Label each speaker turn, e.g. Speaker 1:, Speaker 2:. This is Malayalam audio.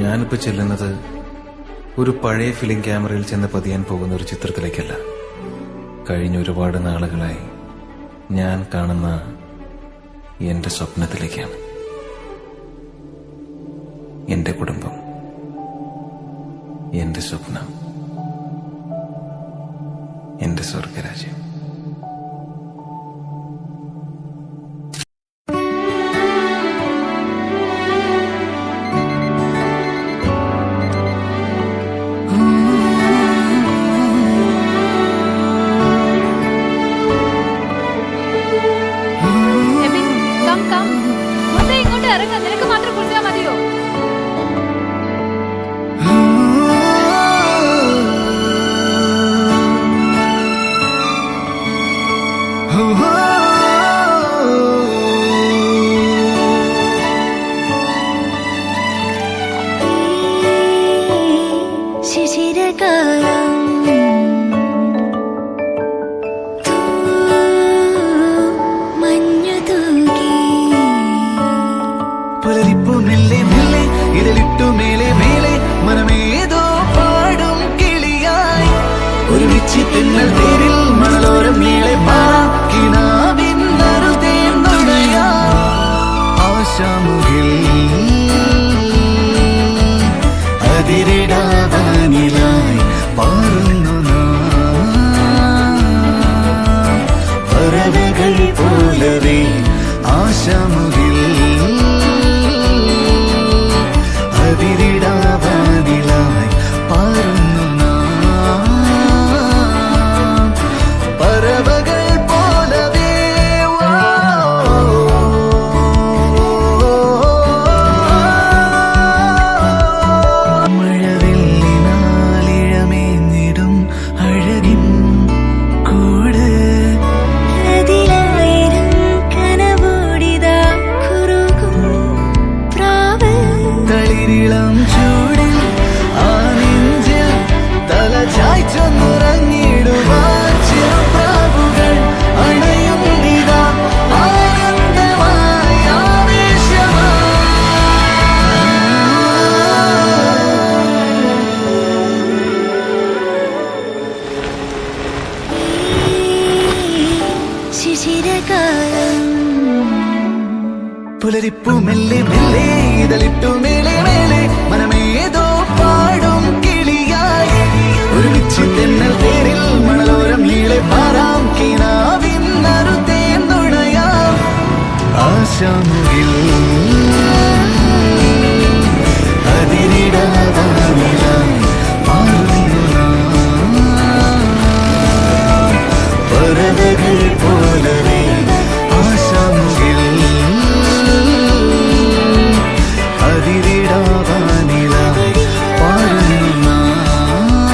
Speaker 1: ഞാനിപ്പോ ചെല്ലുന്നത് ഒരു പഴയ ഫിലിം ക്യാമറയിൽ ചെന്ന് പതിയാൻ പോകുന്ന ഒരു ചിത്രത്തിലേക്കല്ല. കഴിഞ്ഞ ഒരുപാട് നാളുകളായി ഞാൻ കാണുന്ന എന്റെ സ്വപ്നത്തിലേക്കാണ്. എന്റെ കുടുംബം, എന്റെ സ്വപ്നം, എന്റെ സ്വർഗരാജ്യം.
Speaker 2: നിനക്ക് മാത്രം കുടിച്ചാൽ മതിയോ?
Speaker 3: ശിശിരകാലം
Speaker 4: പുലരിപ്പു മെല്ലെ മെല്ലെ ഇതിലിട്ടു മേലെ മേലെ മനമേതോ പാടും കിളിയായി ഒരുമിച്ച് പിന്നൽ തേരിൽ മണലോരം മേലെ പാക്കിനാവിന്നൊരു തേർന്നുടയാ ആശാമുകിൽ അതിരിടാവാനിലായി പാറുന്നു പറവകൾ പോലവേ ആശാമുകിൽ അതിരിടാവാനിലായി പാറുന്നു പറവകൾ പോലവേ. മഴവില്ലിനാലിഴമേഞ്ഞിടും അഴകിൻ കൂട് തളിരിളം ചൂടിൽ ആ നെഞ്ചിൽ തല ചായ്ച്ചൊന്നുറങ്ങിടുവാൻ ചിറപ്രാവുകൾ അണയുന്നിതാ ആനന്ദമായി
Speaker 3: ശിശിരകാലം
Speaker 4: പുലരിപ്പു മെല്ലെ മെല്ലെ ഇതളിട്ടു മേലെ മേലെ മനമേതോ പാടും കിളിയായി ഒരുമിച്ച് തെന്നൽ തേരിൽ മണലോരം നീളെ പാറാം കിനാവിന്നൊരു തേർന്നുടയാം ആശാമുകിൽ അതിരിടാവാനിലായി പാറുന്നു പറവകൾ പോലെ